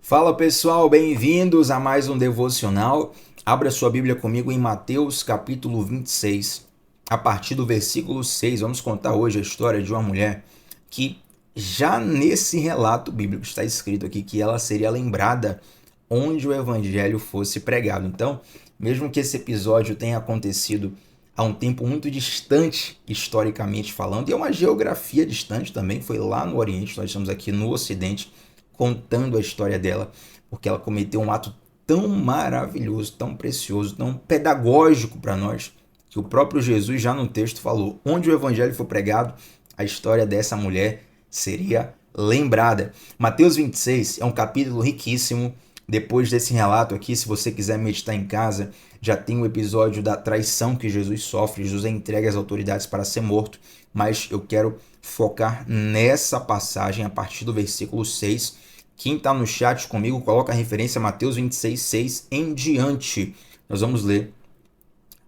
Fala pessoal, bem-vindos a mais um devocional. Abra sua Bíblia comigo em Mateus capítulo 26. A partir do versículo 6, vamos contar hoje a história de uma mulher que já nesse relato bíblico está escrito aqui que ela seria lembrada onde o evangelho fosse pregado. Então, mesmo que esse episódio tenha acontecido há um tempo muito distante, historicamente falando, e é uma geografia distante também, foi lá no Oriente, nós estamos aqui no Ocidente, contando a história dela, porque ela cometeu um ato tão maravilhoso, tão precioso, tão pedagógico para nós, que o próprio Jesus já no texto falou, onde o evangelho for pregado, a história dessa mulher seria lembrada. Mateus 26 é um capítulo riquíssimo. Depois desse relato aqui, se você quiser meditar em casa, já tem o episódio da traição que Jesus sofre, Jesus entrega às autoridades para ser morto, mas eu quero focar nessa passagem a partir do versículo 6. Quem está no chat comigo, coloca a referência Mateus 26, 6 em diante. Nós vamos ler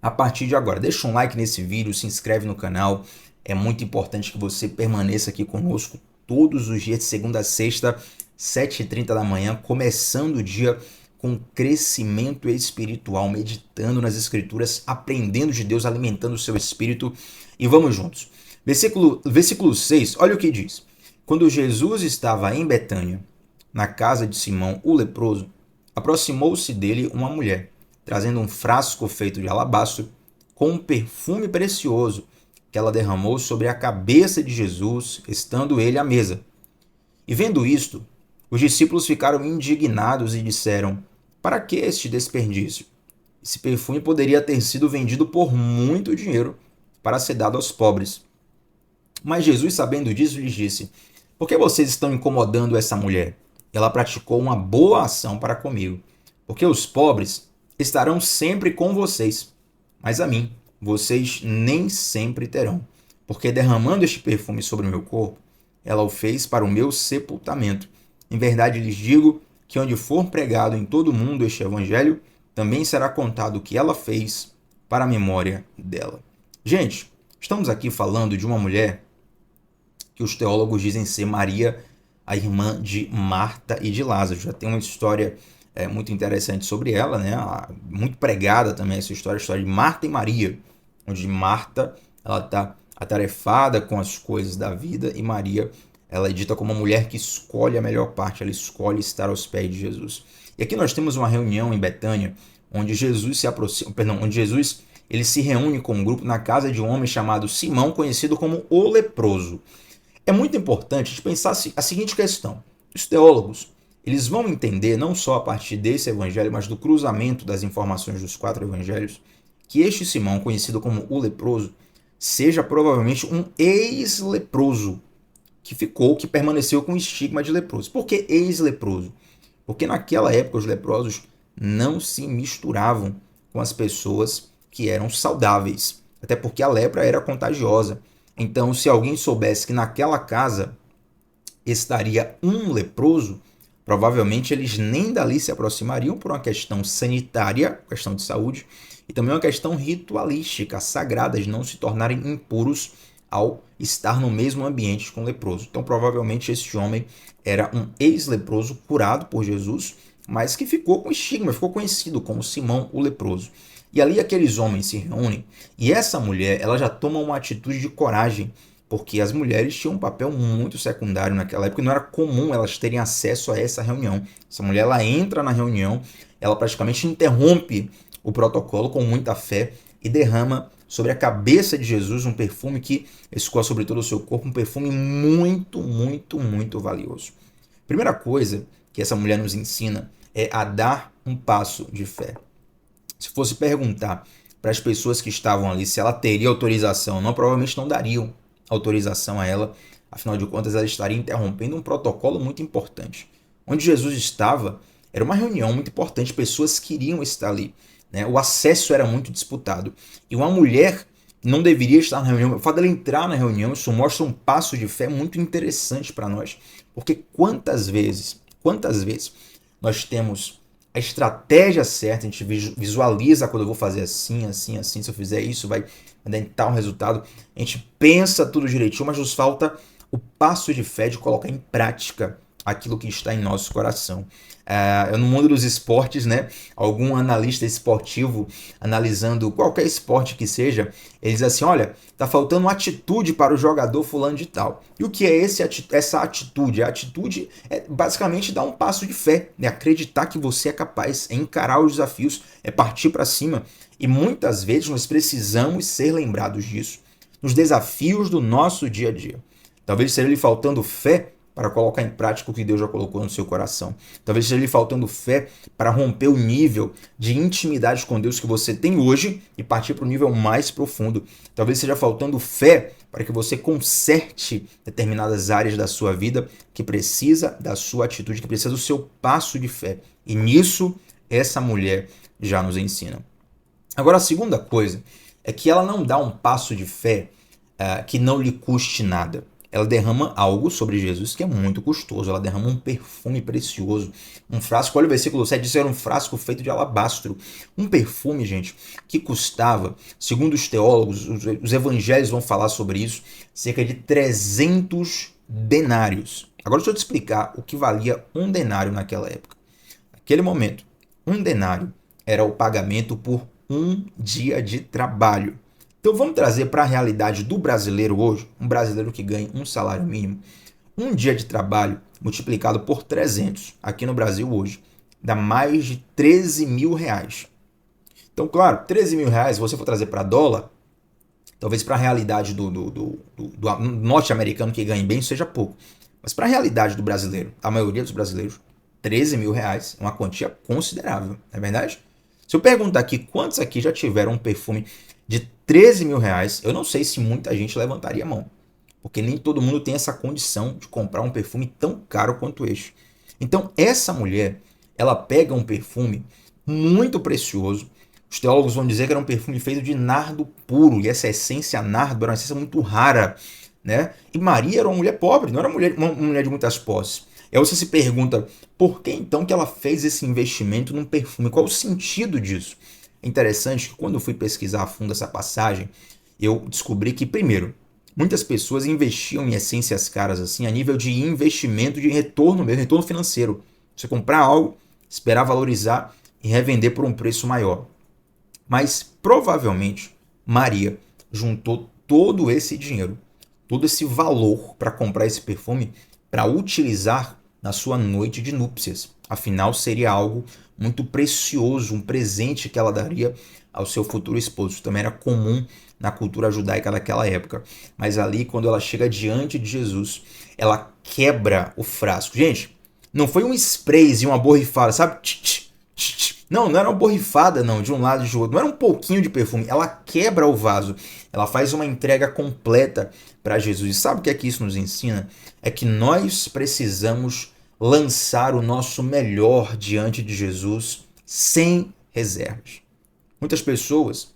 a partir de agora. Deixa um like nesse vídeo, se inscreve no canal. É muito importante que você permaneça aqui conosco todos os dias, de segunda a sexta, 7h30 da manhã, começando o dia com crescimento espiritual, meditando nas escrituras, aprendendo de Deus, alimentando o seu espírito. E vamos juntos. Versículo 6, olha o que diz. Quando Jesus estava em Betânia, na casa de Simão, o leproso, aproximou-se dele uma mulher, trazendo um frasco feito de alabastro, com um perfume precioso, que ela derramou sobre a cabeça de Jesus, estando ele à mesa. E vendo isto, os discípulos ficaram indignados e disseram: para que este desperdício? Esse perfume poderia ter sido vendido por muito dinheiro para ser dado aos pobres. Mas Jesus, sabendo disso, lhes disse: por que vocês estão incomodando essa mulher? Ela praticou uma boa ação para comigo, porque os pobres estarão sempre com vocês, mas a mim vocês nem sempre terão, porque derramando este perfume sobre o meu corpo, ela o fez para o meu sepultamento. Em verdade lhes digo que onde for pregado em todo o mundo este evangelho, também será contado o que ela fez para a memória dela. Gente, estamos aqui falando de uma mulher que os teólogos dizem ser Maria, a irmã de Marta e de Lázaro. Já tem uma história muito interessante sobre ela, né? Muito pregada também essa história, a história de Marta e Maria, onde Marta ela está atarefada com as coisas da vida e Maria ela é dita como uma mulher que escolhe a melhor parte, ela escolhe estar aos pés de Jesus. E aqui nós temos uma reunião em Betânia, onde Jesus se aproxima, onde Jesus ele se reúne com um grupo na casa de um homem chamado Simão, conhecido como o leproso. É muito importante a gente pensar a seguinte questão. Os teólogos eles vão entender, não só a partir desse evangelho, mas do cruzamento das informações dos 4 evangelhos, que este Simão, conhecido como o leproso, seja provavelmente um ex-leproso, que permaneceu com o estigma de leproso. Por que ex-leproso? Porque naquela época os leprosos não se misturavam com as pessoas que eram saudáveis, até porque a lepra era contagiosa. Então, se alguém soubesse que naquela casa estaria um leproso, provavelmente eles nem dali se aproximariam por uma questão sanitária, questão de saúde, e também uma questão ritualística, sagrada, de não se tornarem impuros ao estar no mesmo ambiente com o leproso. Então, provavelmente, esse homem era um ex-leproso curado por Jesus, mas que ficou com estigma, ficou conhecido como Simão o leproso. E ali aqueles homens se reúnem e essa mulher ela já toma uma atitude de coragem, porque as mulheres tinham um papel muito secundário naquela época e não era comum elas terem acesso a essa reunião. Essa mulher ela entra na reunião, ela praticamente interrompe o protocolo com muita fé e derrama sobre a cabeça de Jesus um perfume que escoa sobre todo o seu corpo, um perfume muito, muito, muito valioso. Primeira coisa que essa mulher nos ensina é a dar um passo de fé. Se fosse perguntar para as pessoas que estavam ali se ela teria autorização ou não, provavelmente não dariam autorização a ela. Afinal de contas, ela estaria interrompendo um protocolo muito importante. Onde Jesus estava, era uma reunião muito importante, pessoas queriam estar ali, né? O acesso era muito disputado. E uma mulher não deveria estar na reunião. O fato dela entrar na reunião, isso mostra um passo de fé muito interessante para nós. Porque quantas vezes nós temos a estratégia certa, a gente visualiza quando eu vou fazer assim, assim, assim, se eu fizer isso vai dar tal resultado, a gente pensa tudo direitinho, mas nos falta o passo de fé de colocar em prática aquilo que está em nosso coração. No mundo dos esportes, né, algum analista esportivo analisando qualquer esporte que seja, ele diz assim, olha, tá faltando atitude para o jogador fulano de tal. E o que é essa atitude? A atitude é basicamente dar um passo de fé, é acreditar que você é capaz, é encarar os desafios, é partir para cima. E muitas vezes nós precisamos ser lembrados disso nos desafios do nosso dia a dia. Talvez esteja lhe faltando fé para colocar em prática o que Deus já colocou no seu coração. Talvez esteja lhe faltando fé para romper o nível de intimidade com Deus que você tem hoje e partir para o nível mais profundo. Talvez esteja faltando fé para que você conserte determinadas áreas da sua vida que precisa da sua atitude, que precisa do seu passo de fé. E nisso, essa mulher já nos ensina. Agora, a segunda coisa é que ela não dá um passo de fé que não lhe custe nada. Ela derrama algo sobre Jesus que é muito custoso. Ela derrama um perfume precioso. Um frasco, olha o versículo 7, diz que era um frasco feito de alabastro. Um perfume, gente, que custava, segundo os teólogos, os evangelhos vão falar sobre isso, cerca de 300 denários. Agora deixa eu te explicar o que valia um denário naquela época. Naquele momento, um denário era o pagamento por um dia de trabalho. Então vamos trazer para a realidade do brasileiro hoje, um brasileiro que ganha um salário mínimo, um dia de trabalho multiplicado por 300 aqui no Brasil hoje, dá mais de 13 mil reais. Então, claro, 13 mil reais, se você for trazer para dólar, talvez para a realidade do norte-americano que ganha bem seja pouco. Mas para a realidade do brasileiro, a maioria dos brasileiros, 13 mil reais é uma quantia considerável, não é verdade? Se eu perguntar aqui quantos aqui já tiveram um perfume de 13 mil reais, eu não sei se muita gente levantaria a mão. Porque nem todo mundo tem essa condição de comprar um perfume tão caro quanto este. Então, essa mulher, ela pega um perfume muito precioso. Os teólogos vão dizer que era um perfume feito de nardo puro. E essa essência nardo era uma essência muito rara, né? E Maria era uma mulher pobre, não era uma mulher de muitas posses. E aí você se pergunta, por que então que ela fez esse investimento num perfume? Qual o sentido disso? É interessante que quando eu fui pesquisar a fundo essa passagem, eu descobri que, primeiro, muitas pessoas investiam em essências caras assim a nível de investimento de retorno mesmo, retorno financeiro. Você comprar algo, esperar valorizar e revender por um preço maior. Mas provavelmente Maria juntou todo esse dinheiro, todo esse valor para comprar esse perfume para utilizar na sua noite de núpcias. Afinal, seria algo muito precioso, um presente que ela daria ao seu futuro esposo. Isso também era comum na cultura judaica daquela época. Mas ali, quando ela chega diante de Jesus, ela quebra o frasco. Gente, não foi um sprayzinho, uma borrifada, sabe? Não era uma borrifada, não, de um lado e de outro. Não era um pouquinho de perfume. Ela quebra o vaso. Ela faz uma entrega completa para Jesus. E sabe o que é que isso nos ensina? É que nós precisamos lançar o nosso melhor diante de Jesus sem reservas. Muitas pessoas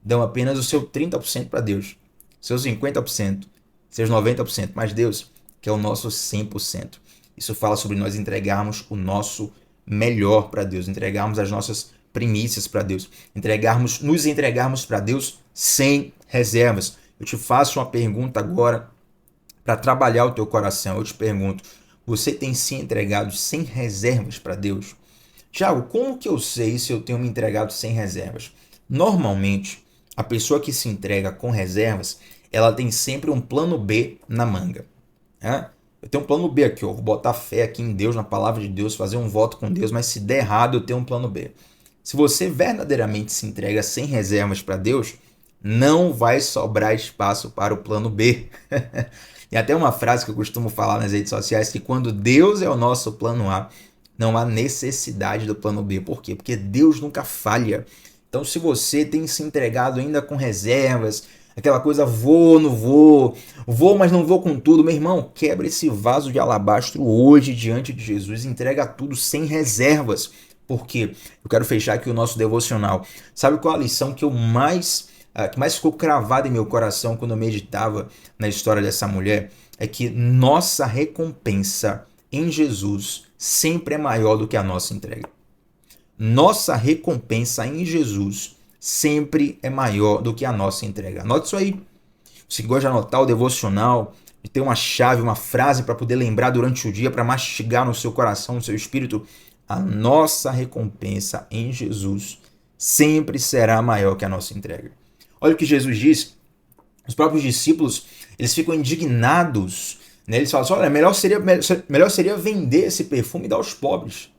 dão apenas o seu 30% para Deus, seus 50%, seus 90%, mas Deus quer o nosso 100%. Isso fala sobre nós entregarmos o nosso melhor para Deus, entregarmos as nossas primícias para Deus, nos entregarmos para Deus sem reservas. Eu te faço uma pergunta agora para trabalhar o teu coração. Eu te pergunto, você tem se entregado sem reservas para Deus? Tiago, como que eu sei se eu tenho me entregado sem reservas? Normalmente, a pessoa que se entrega com reservas, ela tem sempre um plano B na manga. Eu tenho um plano B aqui, ó. Vou botar fé aqui em Deus, na palavra de Deus, fazer um voto com Deus, mas se der errado, eu tenho um plano B. Se você verdadeiramente se entrega sem reservas para Deus, não vai sobrar espaço para o plano B. E até uma frase que eu costumo falar nas redes sociais, que quando Deus é o nosso plano A, não há necessidade do plano B. Por quê? Porque Deus nunca falha. Então, se você tem se entregado ainda com reservas, aquela coisa, não vou, mas não vou com tudo, meu irmão, quebra esse vaso de alabastro hoje diante de Jesus, entrega tudo sem reservas. Por quê? Eu quero fechar aqui o nosso devocional. Sabe qual a lição que mais ficou cravada em meu coração quando eu meditava na história dessa mulher? É que nossa recompensa em Jesus sempre é maior do que a nossa entrega. Nossa recompensa em Jesus sempre é maior do que a nossa entrega. Anote isso aí. Você que gosta de anotar o devocional, e ter uma chave, uma frase para poder lembrar durante o dia, para mastigar no seu coração, no seu espírito, a nossa recompensa em Jesus sempre será maior que a nossa entrega. Olha o que Jesus diz. Os próprios discípulos, eles ficam indignados, né? Eles falam assim, olha, melhor seria vender esse perfume e dar aos pobres.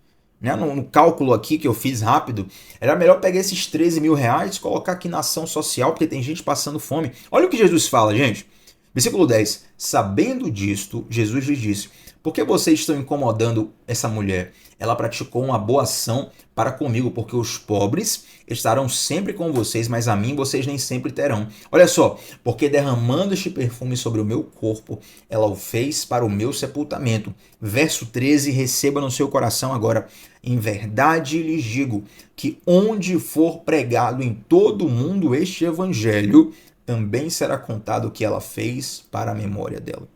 Né? No cálculo aqui que eu fiz rápido, era melhor pegar esses 13 mil reais e colocar aqui na ação social, porque tem gente passando fome. Olha o que Jesus fala, gente. Versículo 10. Sabendo disto, Jesus lhes disse, por que vocês estão incomodando essa mulher? Ela praticou uma boa ação para comigo, porque os pobres estarão sempre com vocês, mas a mim vocês nem sempre terão. Olha só, porque derramando este perfume sobre o meu corpo, ela o fez para o meu sepultamento. Verso 13, receba no seu coração agora. Em verdade lhes digo que onde for pregado em todo o mundo este evangelho, também será contado o que ela fez para a memória dela.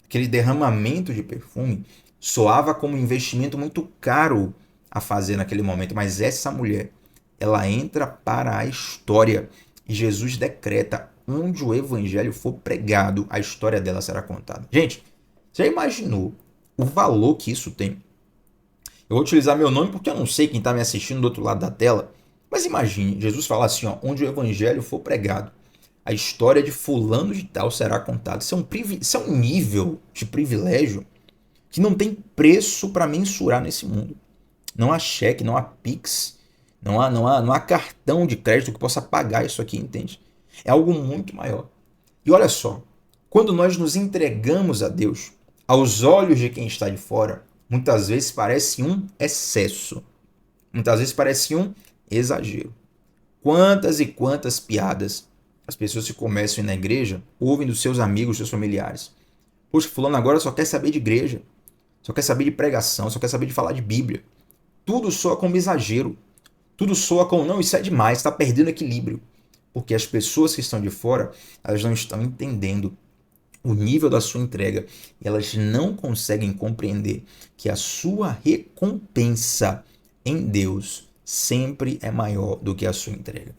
Aquele derramamento de perfume soava como um investimento muito caro a fazer naquele momento, mas essa mulher, ela entra para a história e Jesus decreta, onde o evangelho for pregado, a história dela será contada. Gente, você já imaginou o valor que isso tem? Eu vou utilizar meu nome porque eu não sei quem está me assistindo do outro lado da tela, mas imagine, Jesus fala assim, ó, onde o evangelho for pregado, a história de fulano de tal será contada. Isso é um nível de privilégio que não tem preço para mensurar nesse mundo. Não há cheque, não há Pix, não há cartão de crédito que possa pagar isso aqui, entende? É algo muito maior. E olha só, quando nós nos entregamos a Deus, aos olhos de quem está de fora, muitas vezes parece um excesso. Muitas vezes parece um exagero. Quantas e quantas piadas as pessoas que começam a ir na igreja ouvem dos seus amigos, dos seus familiares. Poxa, fulano agora só quer saber de igreja, só quer saber de pregação, só quer saber de falar de Bíblia. Tudo soa como exagero. Tudo soa como, não, isso é demais, está perdendo equilíbrio. Porque as pessoas que estão de fora, elas não estão entendendo o nível da sua entrega e elas não conseguem compreender que a sua recompensa em Deus sempre é maior do que a sua entrega.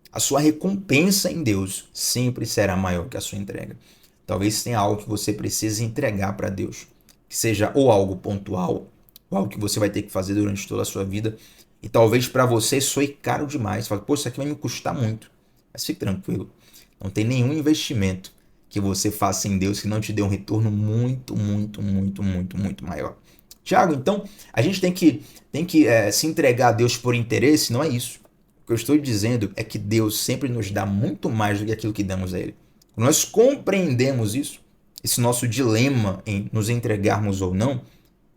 A sua recompensa em Deus sempre será maior que a sua entrega. Talvez tenha algo que você precise entregar para Deus, que seja ou algo pontual, ou algo que você vai ter que fazer durante toda a sua vida, e talvez para você soe caro demais. Fala, pô, isso aqui vai me custar muito. Mas fique tranquilo, não tem nenhum investimento que você faça em Deus que não te dê um retorno muito maior. Tiago, então a gente tem que se entregar a Deus por interesse? Não é isso. O que eu estou dizendo é que Deus sempre nos dá muito mais do que aquilo que damos a Ele. Quando nós compreendemos isso, esse nosso dilema em nos entregarmos ou não,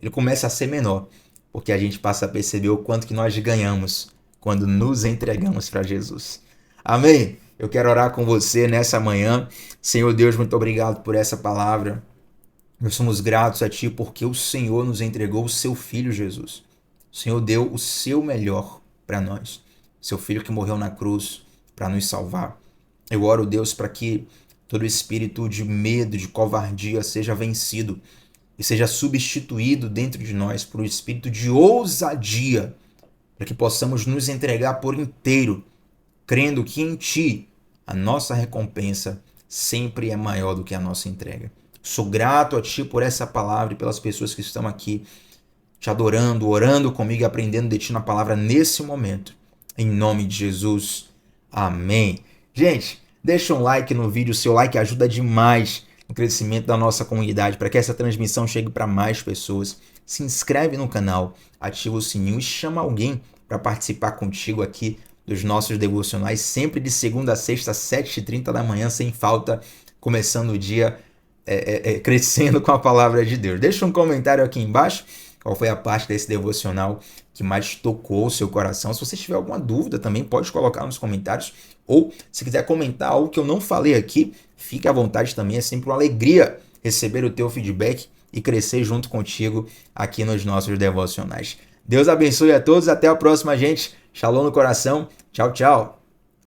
ele começa a ser menor, porque a gente passa a perceber o quanto que nós ganhamos quando nos entregamos para Jesus. Amém? Eu quero orar com você nessa manhã. Senhor Deus, muito obrigado por essa palavra. Nós somos gratos a Ti porque o Senhor nos entregou o Seu Filho Jesus. O Senhor deu o Seu melhor para nós. Seu Filho que morreu na cruz para nos salvar. Eu oro, Deus, para que todo espírito de medo, de covardia seja vencido e seja substituído dentro de nós por um espírito de ousadia, para que possamos nos entregar por inteiro, crendo que em Ti a nossa recompensa sempre é maior do que a nossa entrega. Sou grato a Ti por essa palavra e pelas pessoas que estão aqui Te adorando, orando comigo e aprendendo de Ti na palavra nesse momento. Em nome de Jesus. Amém. Gente, deixa um like no vídeo. O seu like ajuda demais no crescimento da nossa comunidade, para que essa transmissão chegue para mais pessoas. Se inscreve no canal, ativa o sininho e chama alguém para participar contigo aqui dos nossos devocionais, sempre de segunda a sexta, 7h30 da manhã, sem falta, começando o dia crescendo com a palavra de Deus. Deixa um comentário aqui embaixo, qual foi a parte desse devocional que mais tocou o seu coração. Se você tiver alguma dúvida também, pode colocar nos comentários, ou se quiser comentar algo que eu não falei aqui, fique à vontade também, é sempre uma alegria receber o teu feedback e crescer junto contigo aqui nos nossos devocionais. Deus abençoe a todos, até a próxima, gente. Shalom no coração. Tchau, tchau.